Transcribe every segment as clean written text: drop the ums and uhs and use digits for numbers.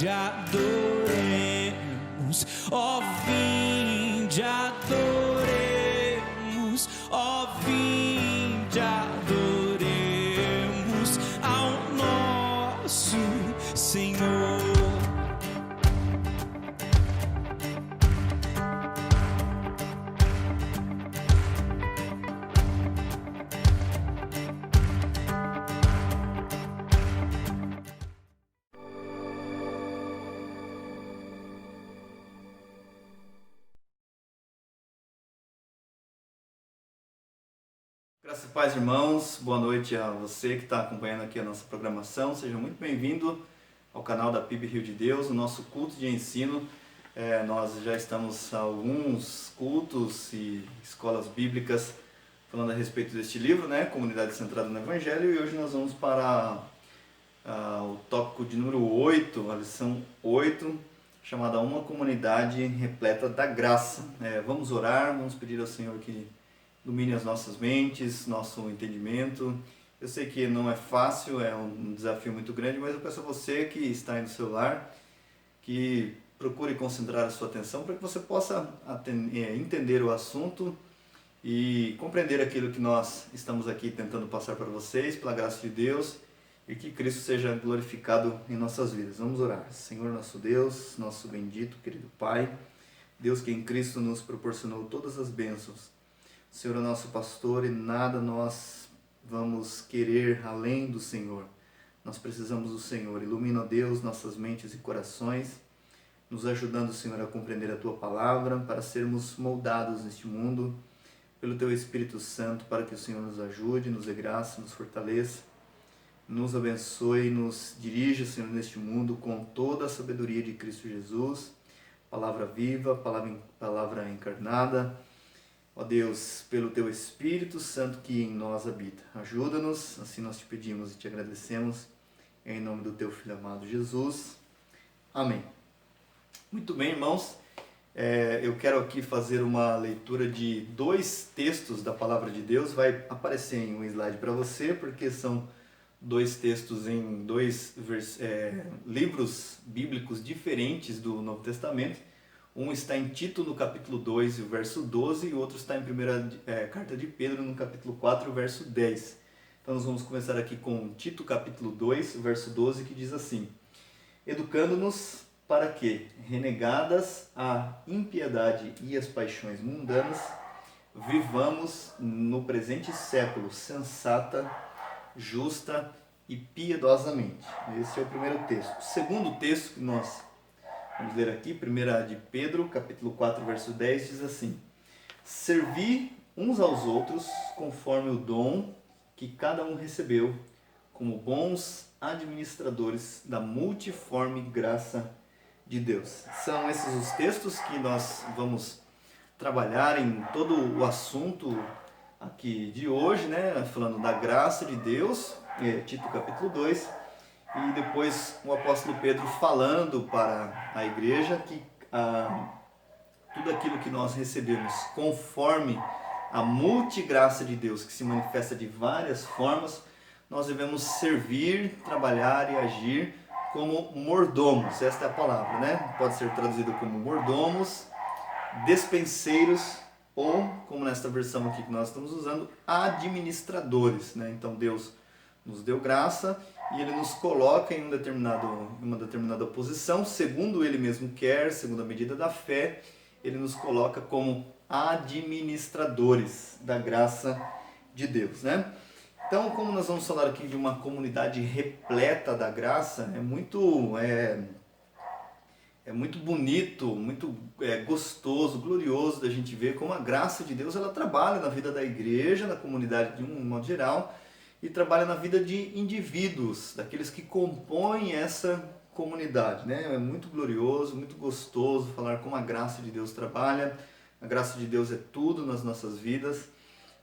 vinde, adoremos, ó vinde, adoremos, ó vinde, adoremos ao nosso Senhor. Graças e paz, irmãos, boa noite a você que está acompanhando aqui a nossa programação. Seja muito bem-vindo ao canal da PIB Rio de Deus, o nosso culto de ensino. Nós já estamos há alguns cultos e escolas bíblicas falando a respeito deste livro, né? Comunidade Centrada no Evangelho, e hoje nós vamos para o tópico de número 8, a lição 8, chamada Uma Comunidade Repleta da Graça. Vamos orar, vamos pedir ao Senhor que ilumine as nossas mentes, nosso entendimento. Eu sei que não é fácil, é um desafio muito grande, mas eu peço a você que está aí no celular, que procure concentrar a sua atenção para que você possa entender o assunto e compreender aquilo que nós estamos aqui tentando passar para vocês, pela graça de Deus, e que Cristo seja glorificado em nossas vidas. Vamos orar. Senhor nosso Deus, nosso bendito, querido Pai, Deus que em Cristo nos proporcionou todas as bênçãos. O Senhor é o nosso pastor e nada nós vamos querer além do Senhor. Nós precisamos do Senhor. Ilumina, ó Deus, nossas mentes e corações, nos ajudando, Senhor, a compreender a Tua Palavra, para sermos moldados neste mundo pelo Teu Espírito Santo, para que o Senhor nos ajude, nos dê graça, nos fortaleça, nos abençoe, nos dirija, Senhor, neste mundo com toda a sabedoria de Cristo Jesus, palavra viva, palavra encarnada. Ó Deus, pelo Teu Espírito Santo que em nós habita, ajuda-nos, assim nós te pedimos e te agradecemos, em nome do Teu Filho amado Jesus. Amém. Muito bem, irmãos, eu quero aqui fazer uma leitura de 2 textos da Palavra de Deus, vai aparecer em um slide para você, porque são 2 textos em 2 livros bíblicos diferentes do Novo Testamento. Um está em Tito, no capítulo 2, o verso 12, e o outro está em primeira carta de Pedro, no capítulo 4, o verso 10. Então nós vamos começar aqui com Tito, capítulo 2, o verso 12, que diz assim: educando-nos para que, renegadas a impiedade e as paixões mundanas, vivamos no presente século sensata, justa e piedosamente. Esse é o primeiro texto. O segundo texto que nós vamos ler aqui, 1 de Pedro, capítulo 4, verso 10, diz assim: servi uns aos outros conforme o dom que cada um recebeu, como bons administradores da multiforme graça de Deus. São esses os textos que nós vamos trabalhar em todo o assunto aqui de hoje, né? Falando da graça de Deus, Tito capítulo 2, e depois o apóstolo Pedro falando para a igreja que tudo aquilo que nós recebemos conforme a multigraça de Deus, que se manifesta de várias formas, nós devemos servir, trabalhar e agir como mordomos. Esta é a palavra, né? Pode ser traduzido como mordomos, despenseiros ou, como nesta versão aqui que nós estamos usando, administradores, né? Então Deus nos deu graça e Ele nos coloca em uma determinada posição, segundo Ele mesmo quer, segundo a medida da fé. Ele nos coloca como administradores da graça de Deus, né? Então, como nós vamos falar aqui de uma comunidade repleta da graça, é muito bonito, muito gostoso, glorioso da gente ver como a graça de Deus ela trabalha na vida da igreja, na comunidade de um modo geral, e trabalha na vida de indivíduos, daqueles que compõem essa comunidade, né? É muito glorioso, muito gostoso falar como a graça de Deus trabalha. A graça de Deus é tudo nas nossas vidas.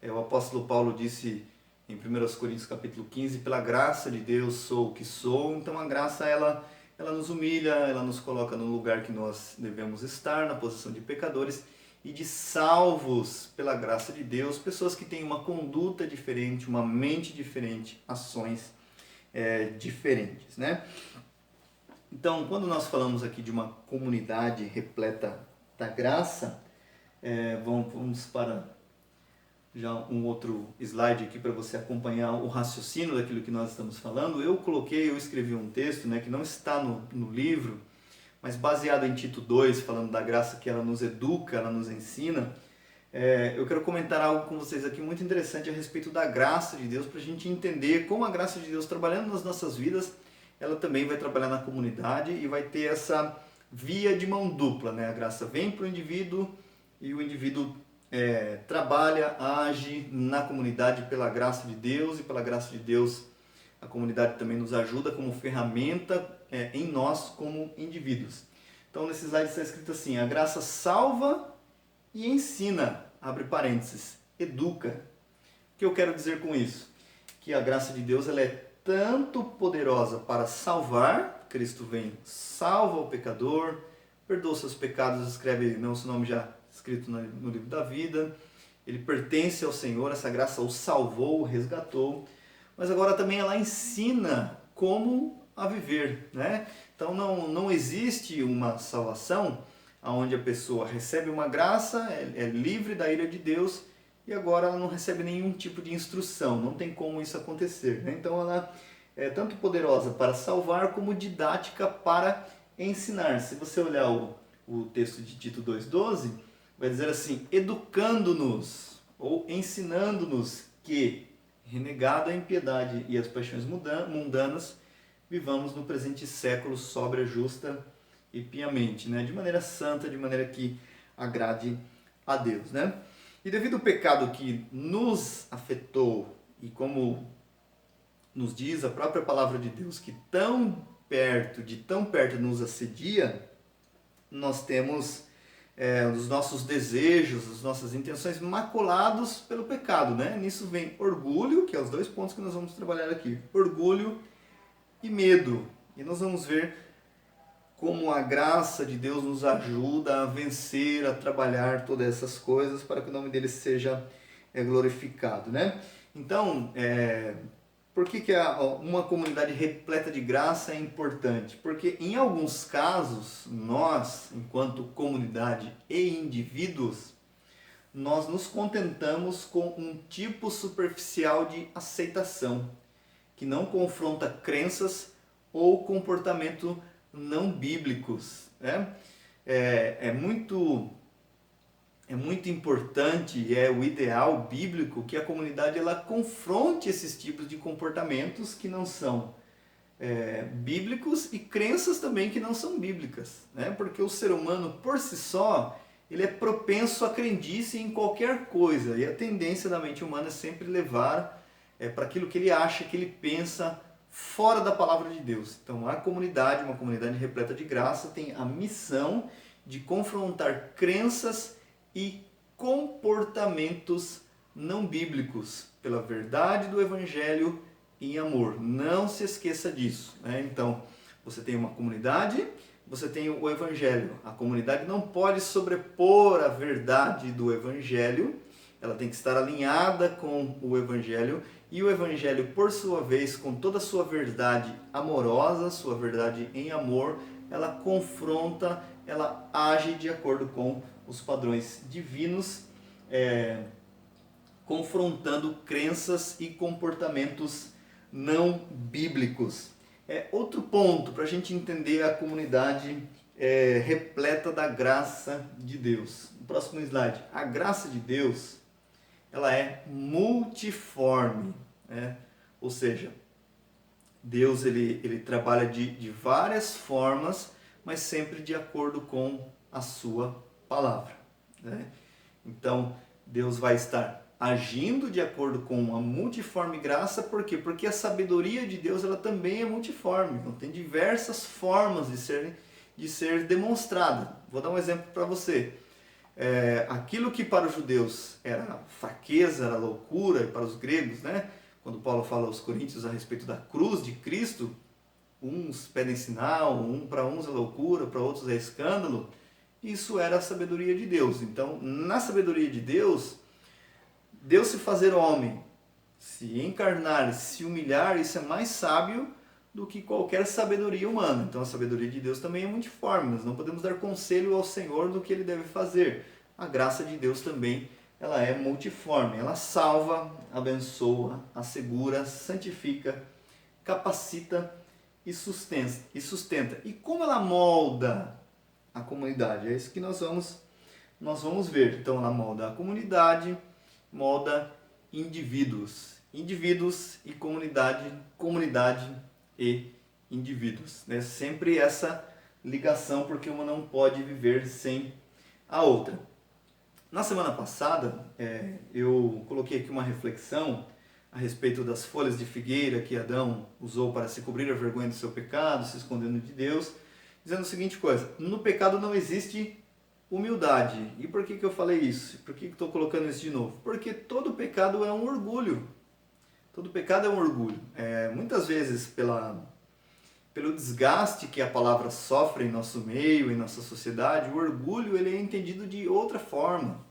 O apóstolo Paulo disse em 1 Coríntios capítulo 15, pela graça de Deus sou o que sou. Então a graça ela nos humilha, ela nos coloca no lugar que nós devemos estar, na posição de pecadores e de salvos pela graça de Deus, pessoas que têm uma conduta diferente, uma mente diferente, ações diferentes, né? Então, quando nós falamos aqui de uma comunidade repleta da graça, vamos para já um outro slide aqui para você acompanhar o raciocínio daquilo que nós estamos falando. Eu escrevi um texto, né, que não está no livro, mas baseado em Tito 2, falando da graça que ela nos educa, ela nos ensina. Eu quero comentar algo com vocês aqui muito interessante a respeito da graça de Deus, para a gente entender como a graça de Deus trabalhando nas nossas vidas, ela também vai trabalhar na comunidade e vai ter essa via de mão dupla, né? A graça vem para o indivíduo e o indivíduo trabalha, age na comunidade pela graça de Deus, e pela graça de Deus a comunidade também nos ajuda como ferramenta em nós como indivíduos. Então nesse slide está escrito assim: a graça salva e ensina, abre parênteses, educa. O que eu quero dizer com isso? Que a graça de Deus ela é tanto poderosa para salvar, Cristo vem, salva o pecador, perdoa seus pecados, escreve não seu nome já escrito no livro da vida, ele pertence ao Senhor, essa graça o salvou, o resgatou, mas agora também ela ensina como a viver, né? Então não existe uma salvação onde a pessoa recebe uma graça, é livre da ira de Deus, e agora ela não recebe nenhum tipo de instrução, não tem como isso acontecer, né? Então ela é tanto poderosa para salvar como didática para ensinar. Se você olhar o texto de Tito 2,12, vai dizer assim: educando-nos ou ensinando-nos que, renegado a impiedade e as paixões mundanas, vivamos no presente século sóbria, justa e piamente, né? De maneira santa, de maneira que agrade a Deus, né? E devido ao pecado que nos afetou, e como nos diz a própria palavra de Deus, que de tão perto nos assedia, nós temos os nossos desejos, as nossas intenções maculados pelo pecado, né? Nisso vem orgulho, que é os 2 pontos que nós vamos trabalhar aqui, orgulho e medo. E nós vamos ver como a graça de Deus nos ajuda a vencer, a trabalhar todas essas coisas para que o nome dele seja glorificado, né? Então, por que uma comunidade repleta de graça é importante? Porque em alguns casos, nós, enquanto comunidade e indivíduos, nós nos contentamos com um tipo superficial de aceitação, que não confronta crenças ou comportamento não bíblicos, né? É muito importante e é o ideal bíblico que a comunidade ela confronte esses tipos de comportamentos que não são bíblicos e crenças também que não são bíblicas, né? Porque o ser humano por si só ele é propenso à crendice em qualquer coisa, e a tendência da mente humana é sempre levar para aquilo que ele acha, que ele pensa fora da palavra de Deus. Então uma comunidade repleta de graça, tem a missão de confrontar crenças e comportamentos não bíblicos pela verdade do Evangelho em amor. Não se esqueça disso, né? Então você tem uma comunidade, você tem o Evangelho. A comunidade não pode sobrepor a verdade do Evangelho, ela tem que estar alinhada com o Evangelho, e o Evangelho, por sua vez, com toda a sua verdade amorosa, sua verdade em amor, ela confronta, ela age de acordo com os padrões divinos, confrontando crenças e comportamentos não bíblicos. Outro ponto para a gente entender a comunidade repleta da graça de Deus. No próximo slide. A graça de Deus ela é multiforme, né? Ou seja, Deus ele trabalha de várias formas, mas sempre de acordo com a sua palavra, né? Então, Deus vai estar agindo de acordo com a multiforme graça, por quê? Porque a sabedoria de Deus ela também é multiforme, então tem diversas formas de ser demonstrada. Vou dar um exemplo para você. Aquilo que para os judeus era fraqueza, era loucura, e para os gregos, né? Quando Paulo fala aos Coríntios a respeito da cruz de Cristo, uns pedem sinal, para uns é loucura, para outros é escândalo. Isso era a sabedoria de Deus. Então, na sabedoria de Deus, Deus se fazer homem, se encarnar, se humilhar, isso é mais sábio do que qualquer sabedoria humana. Então a sabedoria de Deus também é multiforme, nós não podemos dar conselho ao Senhor do que Ele deve fazer. A graça de Deus também ela é multiforme, ela salva, abençoa, assegura, santifica, capacita e sustenta. E como ela molda a comunidade? É isso que nós vamos ver. Então ela molda a comunidade, molda indivíduos e comunidade e indivíduos. Né? Sempre essa ligação, porque uma não pode viver sem a outra. Na semana passada, eu coloquei aqui uma reflexão a respeito das folhas de figueira que Adão usou para se cobrir a vergonha do seu pecado, se escondendo de Deus, dizendo a seguinte coisa: no pecado não existe humildade. E por que eu falei isso? Por que estou colocando isso de novo? Porque todo pecado é um orgulho. Todo pecado é um orgulho. Muitas vezes, pelo desgaste que a palavra sofre em nosso meio, em nossa sociedade, o orgulho ele é entendido de outra forma,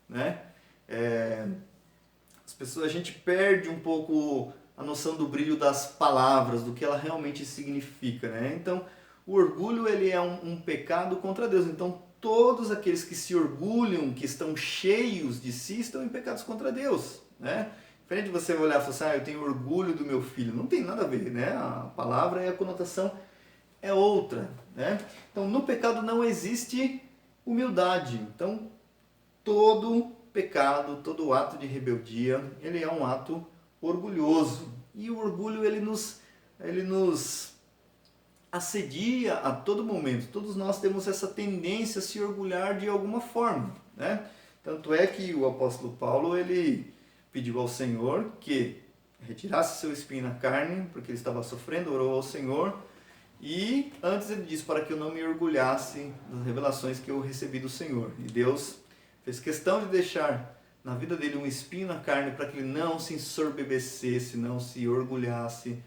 né? A gente perde um pouco a noção do brilho das palavras, do que ela realmente significa, né? Então, o orgulho ele é um pecado contra Deus. Então, todos aqueles que se orgulham, que estão cheios de si, estão em pecados contra Deus, né? Diferente de você olhar e falar assim, eu tenho orgulho do meu filho. Não tem nada a ver, né? A palavra e a conotação é outra, né? Então, no pecado não existe humildade. Então, todo pecado, todo ato de rebeldia, ele é um ato orgulhoso. E o orgulho, ele nos assedia a todo momento. Todos nós temos essa tendência a se orgulhar de alguma forma, né? Tanto é que o apóstolo Paulo, ele pediu ao Senhor que retirasse seu espinho na carne, porque ele estava sofrendo, orou ao Senhor, e antes ele disse para que eu não me orgulhasse das revelações que eu recebi do Senhor. E Deus fez questão de deixar na vida dele um espinho na carne para que ele não se ensoberbecesse, não se orgulhasse,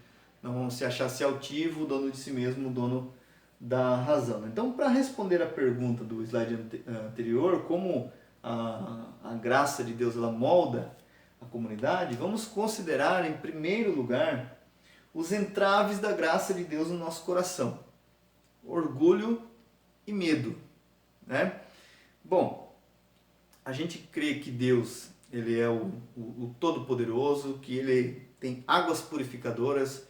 não se achasse altivo, dono de si mesmo, dono da razão. Então, para responder a pergunta do slide anterior, como a graça de Deus ela molda a comunidade, vamos considerar em primeiro lugar os entraves da graça de Deus no nosso coração: orgulho e medo, né? Bom, a gente crê que Deus ele é o Todo-Poderoso, que ele tem águas purificadoras,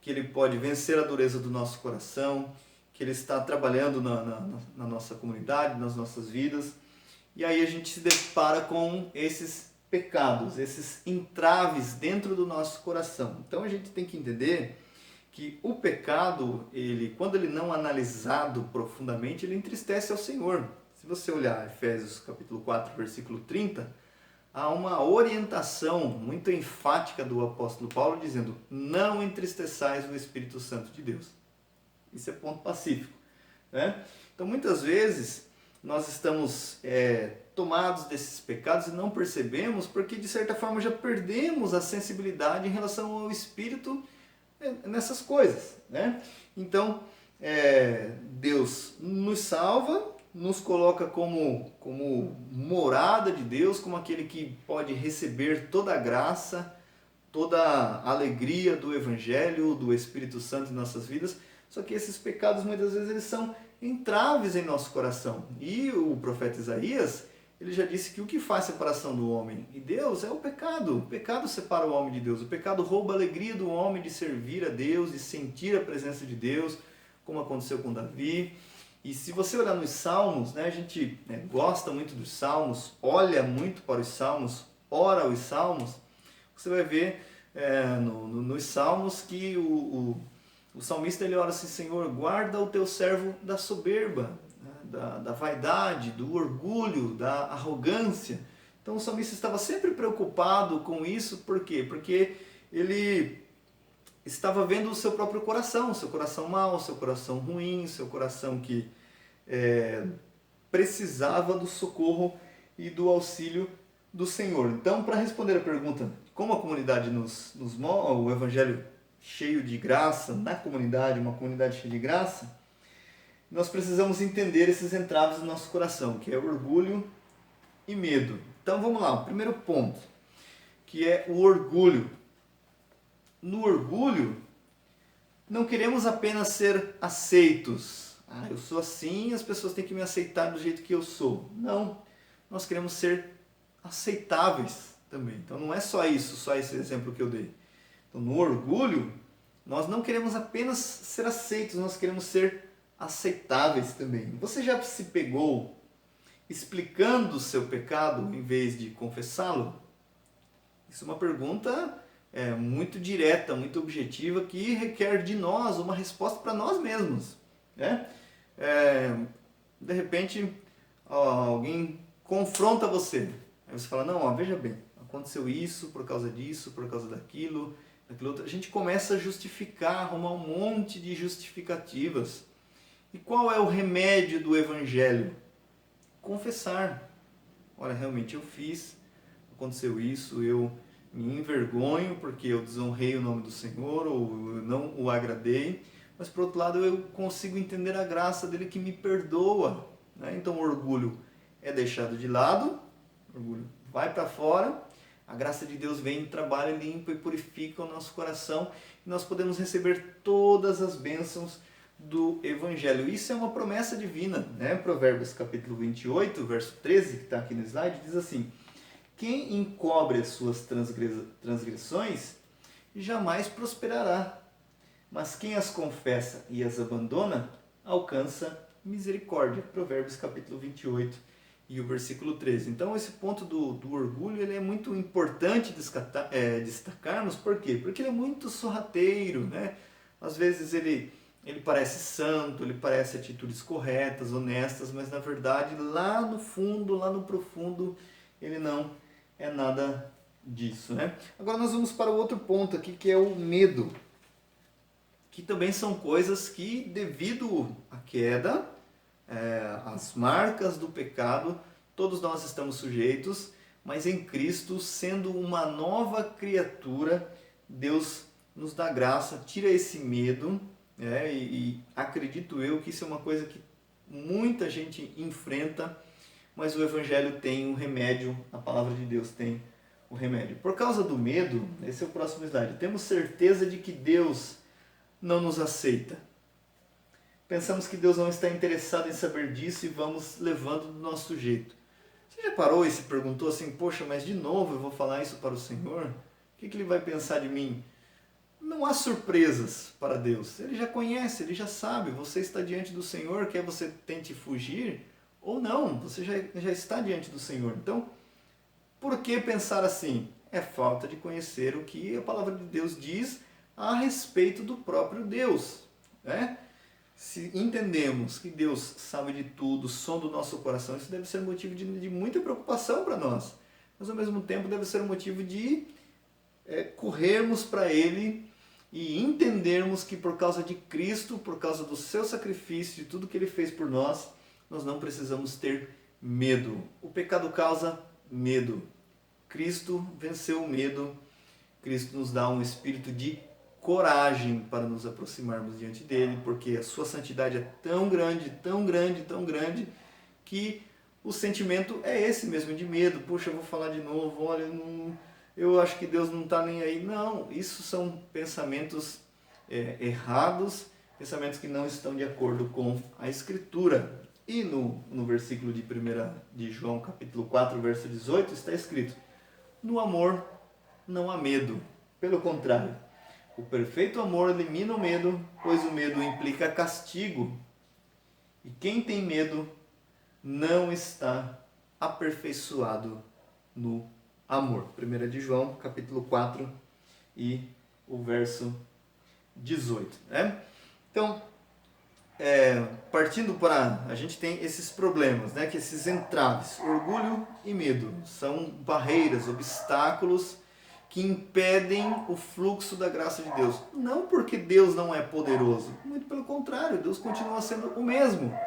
que ele pode vencer a dureza do nosso coração, que ele está trabalhando na nossa comunidade, nas nossas vidas. E aí a gente se depara com esses pecados, esses entraves dentro do nosso coração. Então a gente tem que entender que o pecado, quando ele não analisado profundamente, ele entristece ao Senhor. Se você olhar Efésios capítulo 4, versículo 30, há uma orientação muito enfática do apóstolo Paulo dizendo: não entristeçais o Espírito Santo de Deus. Isso é ponto pacífico, né? Então muitas vezes nós estamos tomados desses pecados e não percebemos, porque de certa forma já perdemos a sensibilidade em relação ao Espírito nessas coisas, né? Então Deus nos salva, nos coloca como morada de Deus, como aquele que pode receber toda a graça, toda a alegria do Evangelho, do Espírito Santo em nossas vidas. Só que esses pecados muitas vezes eles são entraves em nosso coração. E o profeta Isaías, ele já disse que o que faz separação do homem e Deus é o pecado. O pecado separa o homem de Deus. O pecado rouba a alegria do homem de servir a Deus, de sentir a presença de Deus, como aconteceu com Davi. E se você olhar nos Salmos, né, a gente gosta muito dos Salmos, olha muito para os Salmos, ora os Salmos, você vai ver nos Salmos que o salmista ele ora assim: Senhor, guarda o teu servo da soberba, né, da vaidade, do orgulho, da arrogância. Então o salmista estava sempre preocupado com isso, por quê? Porque ele estava vendo o seu próprio coração, seu coração mau, seu coração ruim, seu coração que precisava do socorro e do auxílio do Senhor. Então, para responder a pergunta, como a comunidade nos molda, o Evangelho cheio de graça, na comunidade, uma comunidade cheia de graça, nós precisamos entender esses entraves do nosso coração, que é orgulho e medo. Então vamos lá, o primeiro ponto, que é o orgulho. No orgulho, não queremos apenas ser aceitos. Ah, eu sou assim, as pessoas têm que me aceitar do jeito que eu sou. Não, nós queremos ser aceitáveis também. Então não é só isso, só esse exemplo que eu dei. Então no orgulho, nós não queremos apenas ser aceitos, nós queremos ser aceitáveis também. Você já se pegou explicando o seu pecado em vez de confessá-lo? Isso é uma pergunta muito direta, muito objetiva, que requer de nós uma resposta para nós mesmos. Né? De repente, alguém confronta você. Aí você fala, não, veja bem, aconteceu isso por causa disso, por causa daquilo outro. A gente começa a justificar, arrumar um monte de justificativas. E qual é o remédio do Evangelho? Confessar. Olha, realmente eu fiz, aconteceu isso, eu me envergonho porque eu desonrei o nome do Senhor ou eu não o agradei, mas por outro lado eu consigo entender a graça dele que me perdoa. Né? Então o orgulho é deixado de lado, o orgulho vai para fora, a graça de Deus vem, trabalha, limpa e purifica o nosso coração e nós podemos receber todas as bênçãos do Evangelho. Isso é uma promessa divina, né? Provérbios capítulo 28, verso 13, que está aqui no slide, diz assim: quem encobre as suas transgressões jamais prosperará, mas quem as confessa e as abandona alcança misericórdia. Provérbios capítulo 28 e o versículo 13. Então esse ponto do orgulho ele é muito importante destacarmos. Por quê? Porque ele é muito sorrateiro, né? Às vezes ele parece santo, ele parece atitudes corretas, honestas, mas na verdade lá no fundo, lá no profundo, ele não é nada disso, né? Agora nós vamos para o outro ponto aqui, que é o medo. Que também são coisas que, devido à queda, as marcas do pecado, todos nós estamos sujeitos, mas em Cristo, sendo uma nova criatura, Deus nos dá graça, tira esse medo, e acredito eu que isso é uma coisa que muita gente enfrenta, mas o Evangelho tem um remédio, a palavra de Deus tem o remédio. Por causa do medo, esse é o próximo slide, temos certeza de que Deus não nos aceita. Pensamos que Deus não está interessado em saber disso e vamos levando do nosso jeito. Você já parou e se perguntou assim, poxa, mas de novo eu vou falar isso para o Senhor? O que Ele vai pensar de mim? Não há surpresas para Deus. Ele já conhece, Ele já sabe. Você está diante do Senhor, quer você tente fugir ou não, você já está diante do Senhor. Então, por que pensar assim? É falta de conhecer o que a palavra de Deus diz a respeito do próprio Deus. Né? Se entendemos que Deus sabe de tudo, sonda o nosso coração, isso deve ser motivo de muita preocupação para nós. Mas ao mesmo tempo deve ser um motivo de corrermos para Ele e entendermos que por causa de Cristo, por causa do seu sacrifício, de tudo que Ele fez por nós, nós não precisamos ter medo. O pecado causa medo. Cristo venceu o medo. Cristo nos dá um espírito de coragem para nos aproximarmos diante dele, porque a sua santidade é tão grande, tão grande, tão grande, que o sentimento é esse mesmo, de medo. Puxa, eu vou falar de novo, olha, eu acho que Deus não está nem aí. Não, isso são pensamentos errados, pensamentos que não estão de acordo com a Escritura. E no versículo de João, capítulo 4, verso 18, está escrito: no amor não há medo, pelo contrário, o perfeito amor elimina o medo, pois o medo implica castigo. E quem tem medo não está aperfeiçoado no amor. 1 de João, capítulo 4 e o verso 18. Né? Então, partindo para... A gente tem esses problemas, né? Que esses entraves, orgulho e medo, são barreiras, obstáculos que impedem o fluxo da graça de Deus. Não porque Deus não é poderoso, muito pelo contrário, Deus continua sendo o mesmo.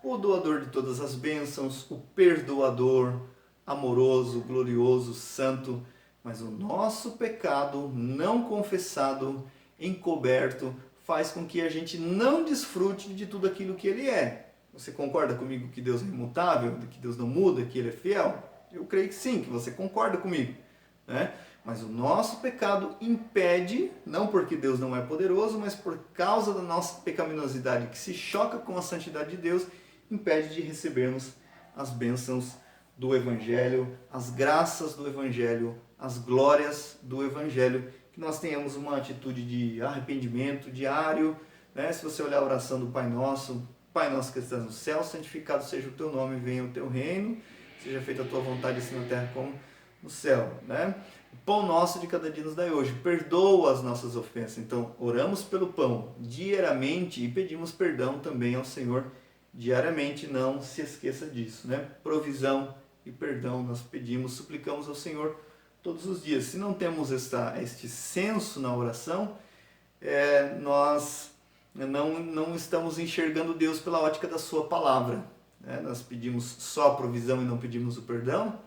O doador de todas as bênçãos, o perdoador, amoroso, glorioso, santo. Mas o nosso pecado não confessado, encoberto, faz com que a gente não desfrute de tudo aquilo que Ele é. Você concorda comigo que Deus é imutável, que Deus não muda, que Ele é fiel? Eu creio que sim, que você concorda comigo. Né? Mas o nosso pecado impede, não porque Deus não é poderoso, mas por causa da nossa pecaminosidade que se choca com a santidade de Deus, impede de recebermos as bênçãos do Evangelho, as graças do Evangelho, as glórias do Evangelho, que nós tenhamos uma atitude de arrependimento diário, né? Se você olhar a oração do Pai Nosso que estás no céu, santificado seja o teu nome, venha o teu reino, seja feita a tua vontade assim na terra como no céu, né? O pão nosso de cada dia nos dai hoje, perdoa as nossas ofensas. Então, oramos pelo pão diariamente e pedimos perdão também ao Senhor diariamente, não se esqueça disso, né? Provisão e perdão nós pedimos, suplicamos ao Senhor todos os dias. Se não temos este senso na oração, nós não estamos enxergando Deus pela ótica da sua palavra, né? Nós pedimos só a provisão e não pedimos o perdão,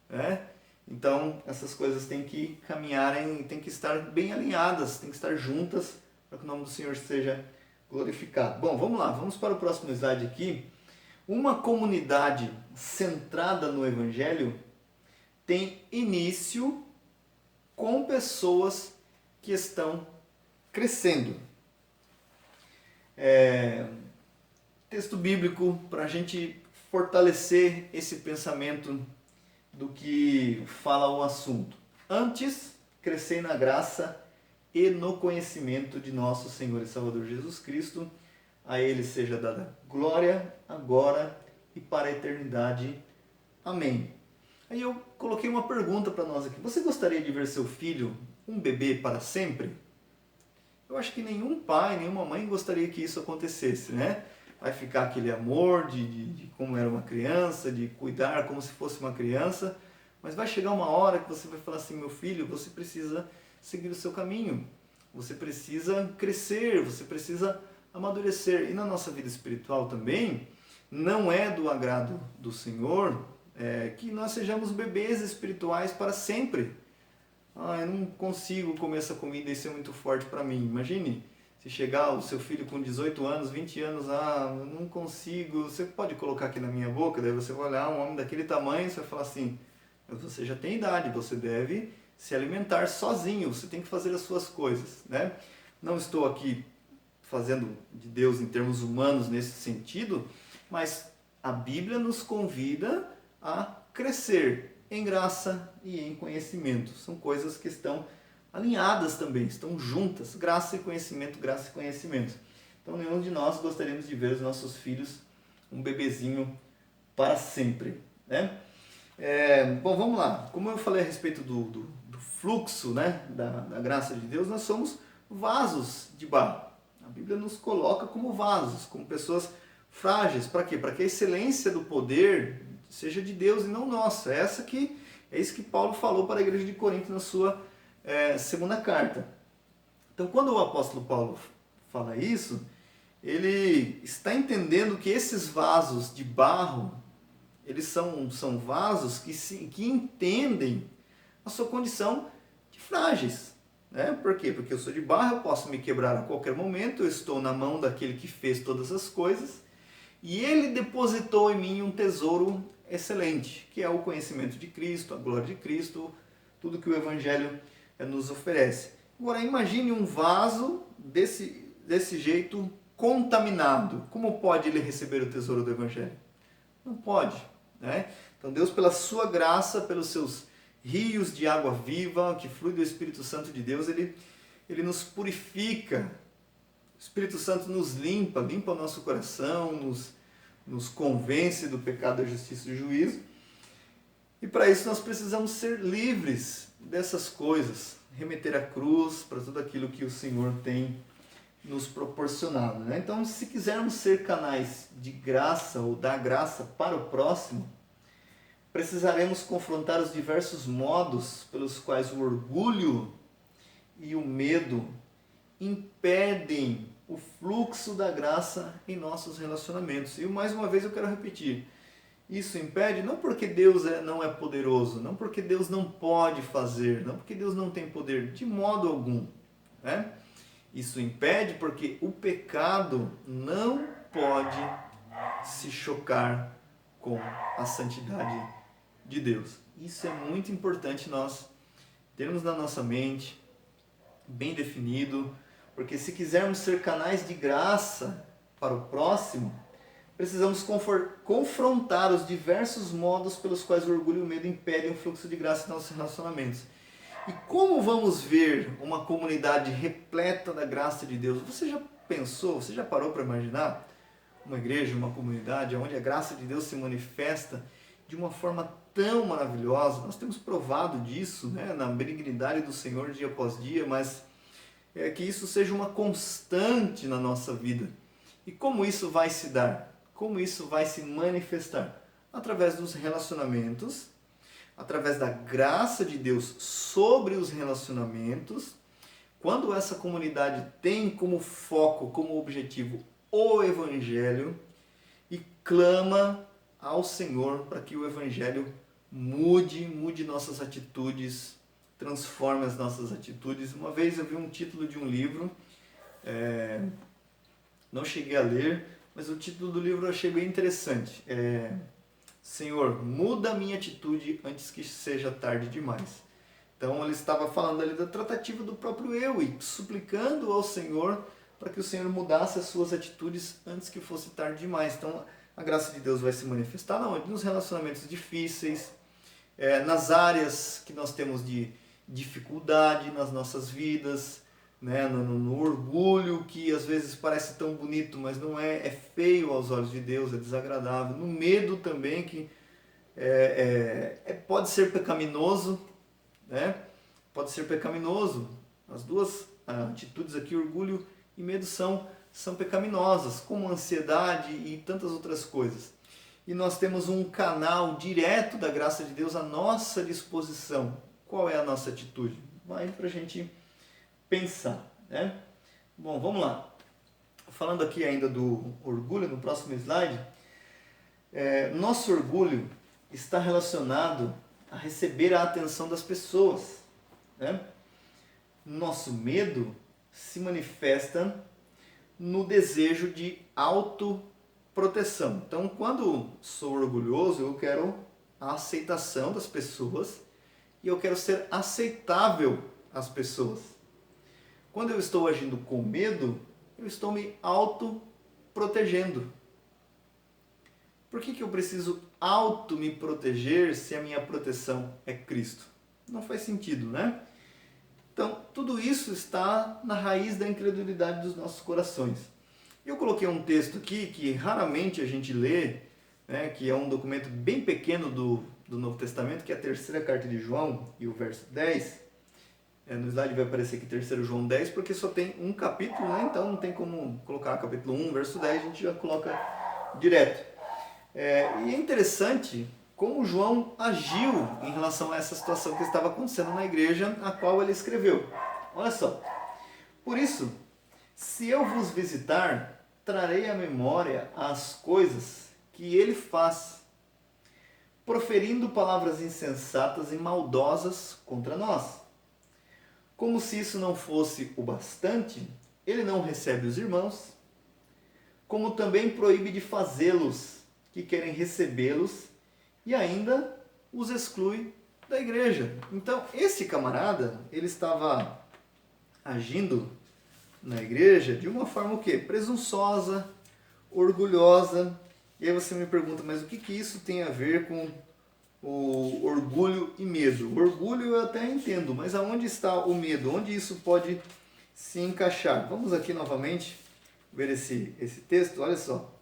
né? Então essas coisas têm que caminharem, têm que estar bem alinhadas, têm que estar juntas para que o nome do Senhor seja glorificado. Bom, vamos lá, vamos para o próximo slide aqui. Uma comunidade centrada no Evangelho tem início com pessoas que estão crescendo. Texto bíblico para a gente fortalecer esse pensamento do que fala o assunto. Antes, crescei na graça e no conhecimento de nosso Senhor e Salvador Jesus Cristo. A Ele seja dada glória, agora e para a eternidade. Amém. Aí eu coloquei uma pergunta para nós aqui. Você gostaria de ver seu filho, um bebê, para sempre? Eu acho que nenhum pai, nenhuma mãe gostaria que isso acontecesse, né? Vai ficar aquele amor de como era uma criança, de cuidar como se fosse uma criança, mas vai chegar uma hora que você vai falar assim, meu filho, você precisa seguir o seu caminho, você precisa crescer, você precisa amadurecer. E na nossa vida espiritual também, não é do agrado do Senhor que nós sejamos bebês espirituais para sempre. Eu não consigo comer essa comida e ser muito forte para mim. Imagine se chegar o seu filho com 18 anos, 20 anos, eu não consigo, você pode colocar aqui na minha boca, daí você vai olhar um homem daquele tamanho e você vai falar assim, mas você já tem idade, você deve se alimentar sozinho, você tem que fazer as suas coisas, né? Não estou aqui fazendo de Deus em termos humanos nesse sentido, mas a Bíblia nos convida a crescer em graça e em conhecimento. São coisas que estão alinhadas também, estão juntas, graça e conhecimento, graça e conhecimento. Então nenhum de nós gostaríamos de ver os nossos filhos um bebezinho para sempre, né? Bom, vamos lá. Como eu falei a respeito do fluxo, né, da graça de Deus, nós somos vasos de barro. A Bíblia nos coloca como vasos, como pessoas frágeis. Para quê? Para que a excelência do poder seja de Deus e não nossa. É isso que Paulo falou para a igreja de Corinto na sua segunda carta. Então, quando o apóstolo Paulo fala isso, ele está entendendo que esses vasos de barro, eles são vasos que entendem a sua condição de frágeis. Né? Por quê? Porque eu sou de barro, eu posso me quebrar a qualquer momento, eu estou na mão daquele que fez todas as coisas, e ele depositou em mim um tesouro excelente, que é o conhecimento de Cristo, a glória de Cristo, tudo que o Evangelho nos oferece. Agora, imagine um vaso desse jeito contaminado. Como pode ele receber o tesouro do Evangelho? Não pode. Né? Então, Deus, pela sua graça, pelos seus rios de água viva, que flui do Espírito Santo de Deus, ele nos purifica. O Espírito Santo nos limpa o nosso coração, nos convence do pecado, da justiça e do juízo. E para isso nós precisamos ser livres dessas coisas, remeter a cruz para tudo aquilo que o Senhor tem nos proporcionado. Né? Então, se quisermos ser canais de graça ou dar graça para o próximo, precisaremos confrontar os diversos modos pelos quais o orgulho e o medo impedem o fluxo da graça em nossos relacionamentos. E mais uma vez eu quero repetir, isso impede não porque Deus não é poderoso, não porque Deus não pode fazer, não porque Deus não tem poder, de modo algum. Né? Isso impede porque o pecado não pode se chocar com a santidade de Deus. Isso é muito importante nós termos na nossa mente bem definido, porque se quisermos ser canais de graça para o próximo, precisamos confrontar os diversos modos pelos quais o orgulho e o medo impedem o fluxo de graça em nossos relacionamentos. E como vamos ver uma comunidade repleta da graça de Deus? Você já pensou, você já parou para imaginar uma igreja, uma comunidade onde a graça de Deus se manifesta de uma forma tão maravilhosa? Nós temos provado disso, né, na benignidade do Senhor dia após dia, mas que isso seja uma constante na nossa vida. E como isso vai se dar? Como isso vai se manifestar? Através dos relacionamentos, através da graça de Deus sobre os relacionamentos. Quando essa comunidade tem como foco, como objetivo o Evangelho e clama ao Senhor para que o Evangelho mude nossas atitudes, transforme as nossas atitudes. Uma vez eu vi um título de um livro, não cheguei a ler, mas o título do livro eu achei bem interessante. Senhor, muda a minha atitude antes que seja tarde demais. Então ele estava falando ali da tratativa do próprio eu e suplicando ao Senhor para que o Senhor mudasse as suas atitudes antes que fosse tarde demais. Então a graça de Deus vai se manifestar nos relacionamentos difíceis, nas áreas que nós temos de dificuldade nas nossas vidas, né? No orgulho que às vezes parece tão bonito, mas não é feio aos olhos de Deus, é desagradável. No medo também, que pode ser pecaminoso, né? Pode ser pecaminoso. As duas atitudes aqui, orgulho e medo, são pecaminosas, como ansiedade e tantas outras coisas. E nós temos um canal direto da graça de Deus à nossa disposição. Qual é a nossa atitude? Vai para a gente pensar, né? Bom, vamos lá. Falando aqui ainda do orgulho, no próximo slide, nosso orgulho está relacionado a receber a atenção das pessoas, né? Nosso medo se manifesta no desejo de autoproteção. Então, quando sou orgulhoso, eu quero a aceitação das pessoas e eu quero ser aceitável às pessoas. Quando eu estou agindo com medo, eu estou me autoprotegendo. Por que eu preciso me proteger se a minha proteção é Cristo? Não faz sentido, né? Então, tudo isso está na raiz da incredulidade dos nossos corações. Eu coloquei um texto aqui que raramente a gente lê, né, que é um documento bem pequeno do Novo Testamento, que é a terceira carta de João e o verso 10. No slide vai aparecer aqui 3 João 10, porque só tem um capítulo, né? Então não tem como colocar capítulo 1, verso 10, a gente já coloca direto. E é interessante como João agiu em relação a essa situação que estava acontecendo na igreja a qual ele escreveu. Olha só. Por isso, se eu vos visitar, trarei à memória as coisas que ele faz, proferindo palavras insensatas e maldosas contra nós. Como se isso não fosse o bastante, ele não recebe os irmãos, como também proíbe de fazê-los que querem recebê-los e ainda os exclui da igreja. Então, esse camarada, ele estava agindo na igreja de uma forma o quê? Presunçosa, orgulhosa. E aí você me pergunta, mas o que isso tem a ver com o orgulho e medo? O orgulho eu até entendo, mas aonde está o medo? Onde isso pode se encaixar? Vamos aqui novamente ver esse texto, olha só.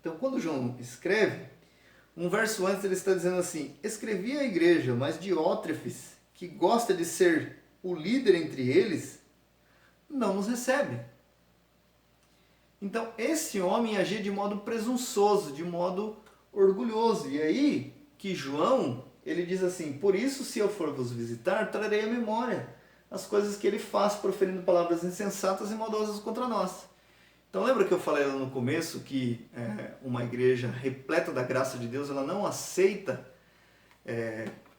Então, quando João escreve, um verso antes ele está dizendo assim: escrevi à igreja, mas Diótrefes, que gosta de ser o líder entre eles, não nos recebe. Então, esse homem agia de modo presunçoso, de modo orgulhoso. E aí que João, ele diz assim: por isso, se eu for vos visitar, trarei à memória as coisas que ele faz, proferindo palavras insensatas e maldosas contra nós. Então, lembra que eu falei lá no começo que uma igreja repleta da graça de Deus, ela não aceita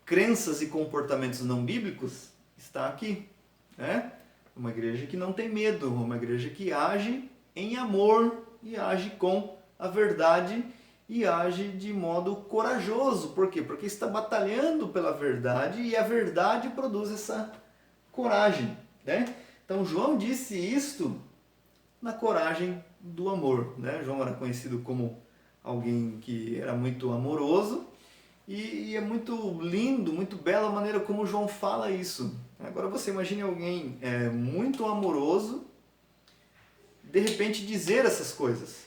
crenças e comportamentos não bíblicos? Está aqui, né? Uma igreja que não tem medo, uma igreja que age em amor e age com a verdade e age de modo corajoso. Por quê? Porque está batalhando pela verdade e a verdade produz essa coragem, né? Então João disse isto na coragem do amor, né? João era conhecido como alguém que era muito amoroso e é muito lindo, muito bela a maneira como João fala isso. Agora você imagine alguém muito amoroso de repente dizer essas coisas.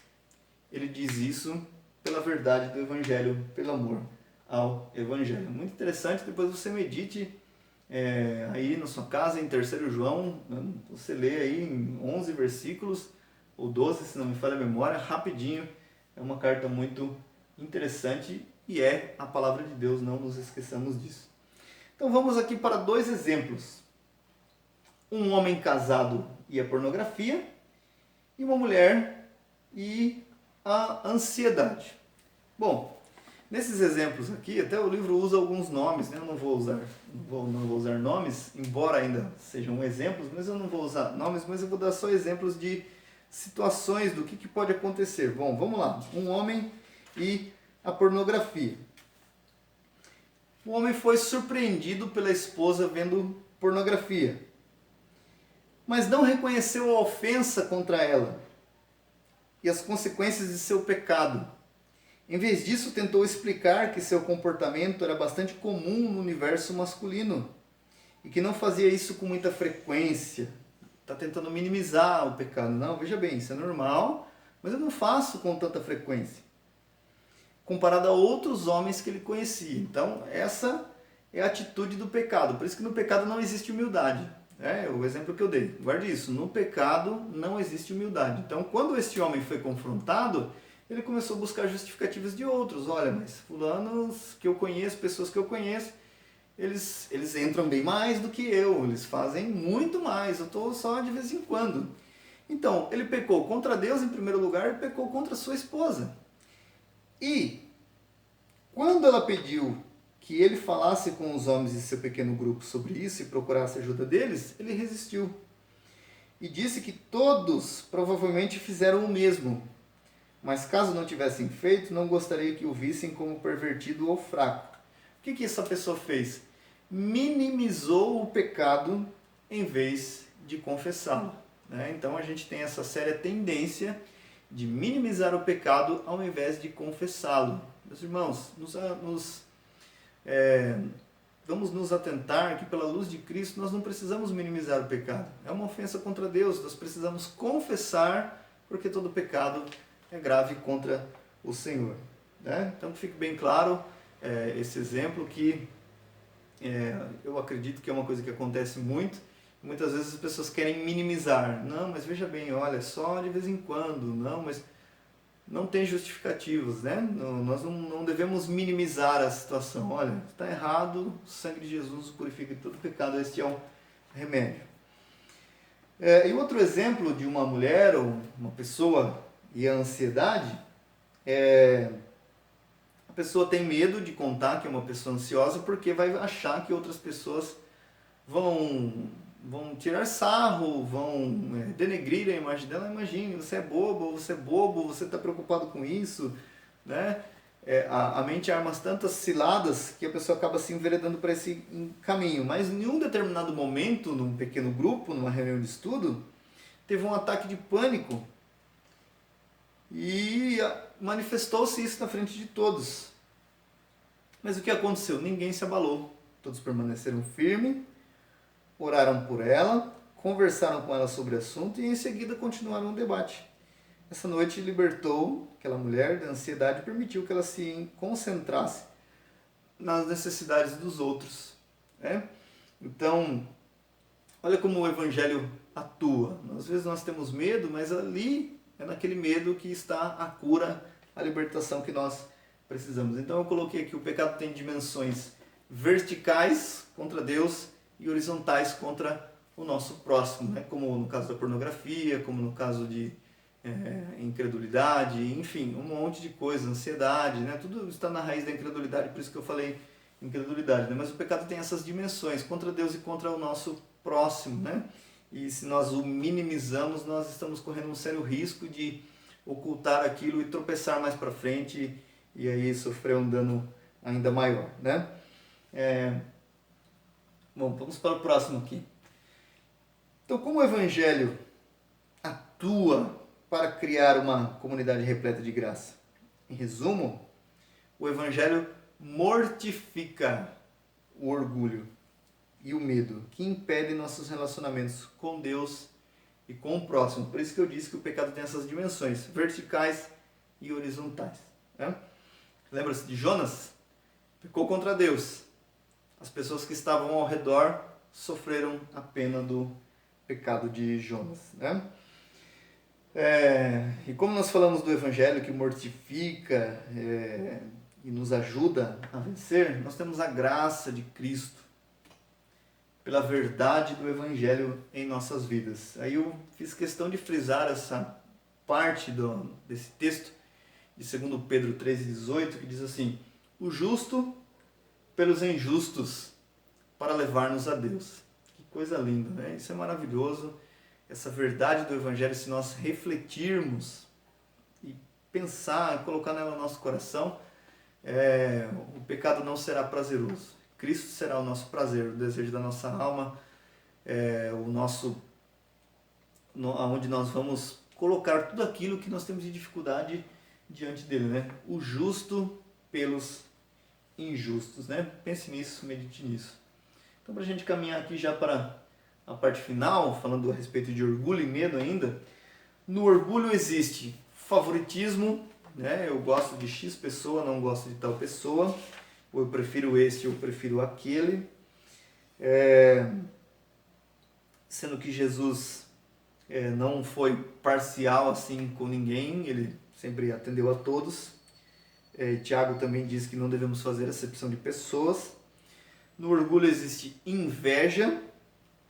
Ele diz isso pela verdade do Evangelho, pelo amor ao Evangelho. Muito interessante, depois você medite aí na sua casa, em 3 João, você lê aí em 11 versículos, ou 12, se não me falha a memória, rapidinho. É uma carta muito interessante e é a palavra de Deus, não nos esqueçamos disso. Então vamos aqui para 2 exemplos. Um homem casado e a pornografia, e uma mulher e a ansiedade. Bom, nesses exemplos aqui, até o livro usa alguns nomes, né? Eu não vou usar nomes, embora ainda sejam exemplos, mas eu não vou usar nomes, mas eu vou dar só exemplos de situações do que pode acontecer. Bom, vamos lá. Um homem e a pornografia. O homem foi surpreendido pela esposa vendo pornografia, mas não reconheceu a ofensa contra ela e as consequências de seu pecado. Em vez disso, tentou explicar que seu comportamento era bastante comum no universo masculino e que não fazia isso com muita frequência. Está tentando minimizar o pecado. Não, veja bem, isso é normal, mas eu não faço com tanta frequência, comparado a outros homens que ele conhecia. Então, essa é a atitude do pecado. Por isso que no pecado não existe humildade. É o exemplo que eu dei. Guarde isso. No pecado não existe humildade. Então, quando este homem foi confrontado, ele começou a buscar justificativas de outros. Olha, mas fulanos que eu conheço, pessoas que eu conheço, eles entram bem mais do que eu. Eles fazem muito mais. Eu estou só de vez em quando. Então, ele pecou contra Deus em primeiro lugar e pecou contra sua esposa. E quando ela pediu que ele falasse com os homens de seu pequeno grupo sobre isso e procurasse a ajuda deles, ele resistiu. E disse que todos provavelmente fizeram o mesmo, mas caso não tivessem feito, não gostaria que o vissem como pervertido ou fraco. O que essa pessoa fez? Minimizou o pecado em vez de confessá-lo. Então a gente tem essa séria tendência de minimizar o pecado ao invés de confessá-lo. Meus irmãos, vamos nos atentar que pela luz de Cristo nós não precisamos minimizar o pecado. É uma ofensa contra Deus, nós precisamos confessar, porque todo pecado é grave contra o Senhor. Então que fique bem claro esse exemplo que eu acredito que é uma coisa que acontece muito. Muitas vezes as pessoas querem minimizar. Não, mas veja bem, olha, só de vez em quando. Não, mas não tem justificativos, né? Nós não devemos minimizar a situação. Olha, está errado, o sangue de Jesus purifica de todo pecado, este é um remédio. E outro exemplo de uma mulher ou uma pessoa e a ansiedade, a pessoa tem medo de contar que é uma pessoa ansiosa porque vai achar que outras pessoas vão tirar sarro, vão denegrir a imagem dela. Imagine, você é bobo, você está preocupado com isso, né? A mente arma tantas ciladas que a pessoa acaba se enveredando para esse caminho. Mas em um determinado momento, num pequeno grupo, numa reunião de estudo, teve um ataque de pânico e manifestou-se isso na frente de todos. Mas o que aconteceu? Ninguém se abalou. Todos permaneceram firmes, oraram por ela, conversaram com ela sobre o assunto e em seguida continuaram o debate. Essa noite libertou aquela mulher da ansiedade e permitiu que ela se concentrasse nas necessidades dos outros. Então, olha como o Evangelho atua. Às vezes nós temos medo, mas ali é naquele medo que está a cura, a libertação que nós precisamos. Então eu coloquei aqui, o pecado tem dimensões verticais contra Deus e horizontais contra o nosso próximo, né? Como no caso da pornografia, como no caso de incredulidade, enfim, um monte de coisa, ansiedade, né? Tudo está na raiz da incredulidade, por isso que eu falei incredulidade, né? Mas o pecado tem essas dimensões, contra Deus e contra o nosso próximo, né? E se nós o minimizamos, nós estamos correndo um sério risco de ocultar aquilo e tropeçar mais para frente e aí sofreu um dano ainda maior, né? Bom, vamos para o próximo aqui. Então, como o Evangelho atua para criar uma comunidade repleta de graça? Em resumo, o Evangelho mortifica o orgulho e o medo que impedem nossos relacionamentos com Deus e com o próximo. Por isso que eu disse que o pecado tem essas dimensões, verticais e horizontais. Né? Lembra-se de Jonas? Pecou contra Deus. As pessoas que estavam ao redor sofreram a pena do pecado de Jonas. Né? E como nós falamos do Evangelho que mortifica e nos ajuda a vencer, nós temos a graça de Cristo pela verdade do Evangelho em nossas vidas. Aí eu fiz questão de frisar essa parte desse texto de 2 Pedro 3,18, que diz assim: o justo pelos injustos para levar-nos a Deus. Que coisa linda, né? Isso é maravilhoso. Essa verdade do Evangelho, se nós refletirmos e pensar, colocar nela no nosso coração, o pecado não será prazeroso. Cristo será o nosso prazer, o desejo da nossa alma, onde nós vamos colocar tudo aquilo que nós temos de dificuldade diante dele, né? O justo pelos injustos, né? Pense nisso, medite nisso. Então, para a gente caminhar aqui já para a parte final, falando a respeito de orgulho e medo ainda, no orgulho existe favoritismo, né? Eu gosto de X pessoa, não gosto de tal pessoa, ou eu prefiro esse, ou eu prefiro aquele. Sendo que Jesus não foi parcial assim com ninguém, ele sempre atendeu a todos. Tiago também diz que não devemos fazer acepção de pessoas. No orgulho existe inveja,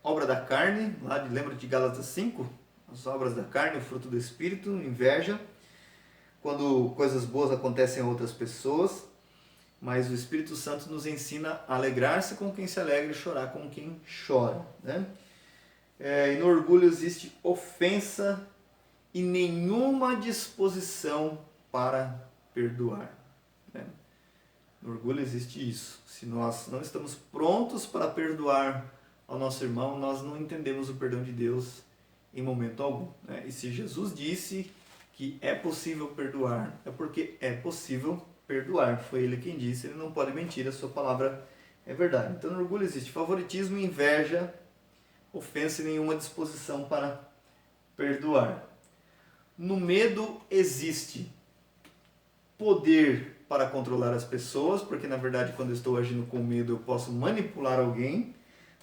obra da carne, lembra de Gálatas 5? As obras da carne, o fruto do Espírito, inveja, quando coisas boas acontecem a outras pessoas, mas o Espírito Santo nos ensina a alegrar-se com quem se alegra e chorar com quem chora. Né? E no orgulho existe ofensa e nenhuma disposição para perdoar. Né? No orgulho existe isso. Se nós não estamos prontos para perdoar ao nosso irmão, nós não entendemos o perdão de Deus em momento algum. Né? E se Jesus disse que é possível perdoar, é porque é possível perdoar. Foi ele quem disse, ele não pode mentir, a sua palavra é verdade. Então no orgulho existe favoritismo, inveja, ofensa e nenhuma disposição para perdoar. No medo existe poder para controlar as pessoas, porque na verdade quando eu estou agindo com medo eu posso manipular alguém,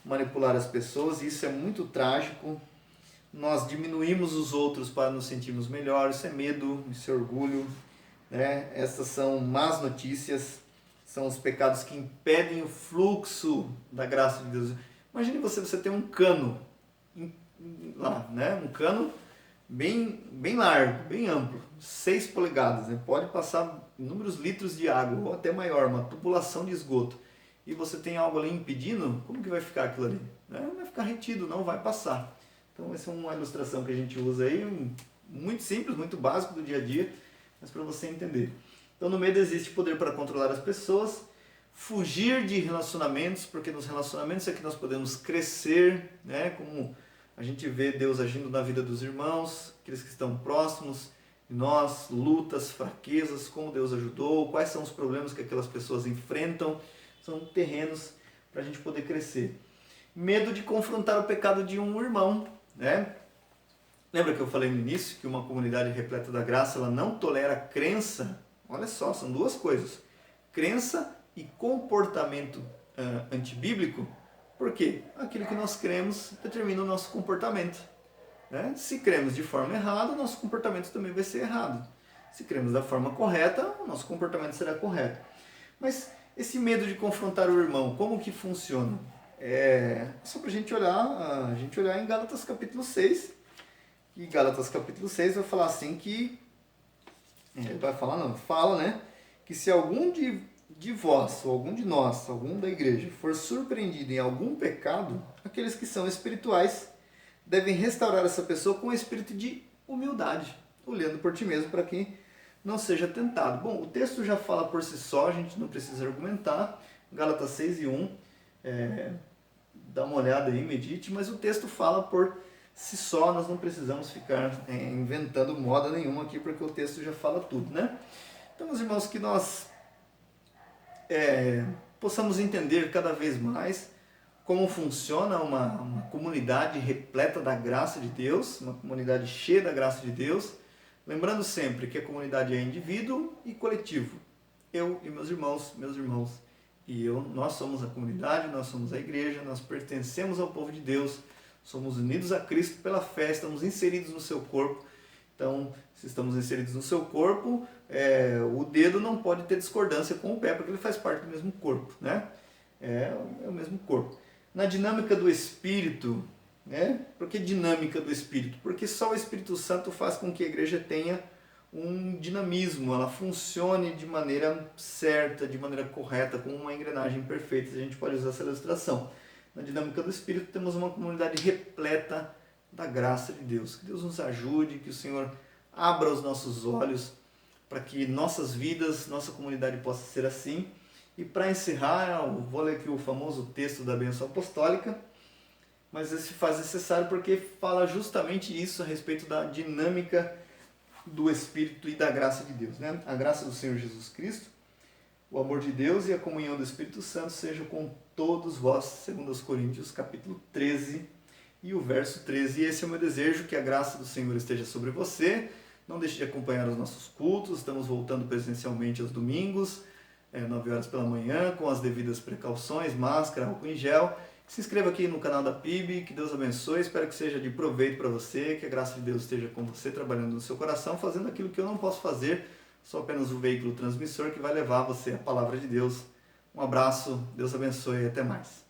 manipular as pessoas, e isso é muito trágico. Nós diminuímos os outros para nos sentirmos melhores, isso é medo, isso é orgulho, né? Essas são más notícias, são os pecados que impedem o fluxo da graça de Deus. Imagine você ter um cano lá, né? Um cano bem largo, bem amplo, 6 polegadas, né? Pode passar inúmeros litros de água, ou até maior, uma tubulação de esgoto, e você tem algo ali impedindo, como que vai ficar aquilo ali? Vai ficar retido, não vai passar. Então essa é uma ilustração que a gente usa aí, muito simples, muito básico do dia a dia, mas para você entender. Então no medo existe poder para controlar as pessoas, fugir de relacionamentos, porque nos relacionamentos é que nós podemos crescer, né? Como a gente vê Deus agindo na vida dos irmãos, aqueles que estão próximos de nós, lutas, fraquezas, como Deus ajudou, quais são os problemas que aquelas pessoas enfrentam, são terrenos para a gente poder crescer. Medo de confrontar o pecado de um irmão, né? Lembra que eu falei no início que uma comunidade repleta da graça, ela não tolera crença? Olha só, são duas coisas. Crença e comportamento antibíblico. Por quê? Aquilo que nós cremos determina o nosso comportamento. Né? Se cremos de forma errada, o nosso comportamento também vai ser errado. Se cremos da forma correta, o nosso comportamento será correto. Mas esse medo de confrontar o irmão, como que funciona? Só para a gente olhar em Gálatas capítulo 6. E Gálatas capítulo 6 vai falar assim que... fala, né? Que se algum de vós, ou algum de nós, algum da igreja, for surpreendido em algum pecado, aqueles que são espirituais devem restaurar essa pessoa com um espírito de humildade, olhando por ti mesmo, para que não seja tentado. Bom, o texto já fala por si só, a gente não precisa argumentar. Gálatas 6:1, dá uma olhada aí, medite, mas o texto fala por si só, nós não precisamos ficar inventando moda nenhuma aqui, porque o texto já fala tudo, né? Então, meus irmãos, que nós possamos entender cada vez mais como funciona uma comunidade repleta da graça de Deus, uma comunidade cheia da graça de Deus, lembrando sempre que a comunidade é indivíduo e coletivo. Eu e meus irmãos e eu, nós somos a comunidade, nós somos a igreja, nós pertencemos ao povo de Deus, somos unidos a Cristo pela fé, estamos inseridos no seu corpo. Então, se estamos inseridos no seu corpo, o dedo não pode ter discordância com o pé, porque ele faz parte do mesmo corpo, né? É o mesmo corpo. Na dinâmica do Espírito, né? Por que dinâmica do Espírito? Porque só o Espírito Santo faz com que a igreja tenha um dinamismo, ela funcione de maneira certa, de maneira correta, com uma engrenagem perfeita. A gente pode usar essa ilustração. Na dinâmica do Espírito temos uma comunidade repleta da graça de Deus. Que Deus nos ajude, que o Senhor abra os nossos olhos para que nossas vidas, nossa comunidade possa ser assim. E para encerrar, eu vou ler aqui o famoso texto da bênção apostólica, mas esse faz necessário porque fala justamente isso a respeito da dinâmica do Espírito e da graça de Deus, né? A graça do Senhor Jesus Cristo, o amor de Deus e a comunhão do Espírito Santo seja com todos vós, segundo aos Coríntios, capítulo 13 e o verso 13. E esse é o meu desejo, que a graça do Senhor esteja sobre você. Não deixe de acompanhar os nossos cultos, estamos voltando presencialmente aos domingos, 9 horas pela manhã, com as devidas precauções, máscara, álcool em gel. Se inscreva aqui no canal da PIB, que Deus abençoe, espero que seja de proveito para você, que a graça de Deus esteja com você, trabalhando no seu coração, fazendo aquilo que eu não posso fazer, sou apenas o veículo transmissor que vai levar você a palavra de Deus. Um abraço, Deus abençoe e até mais.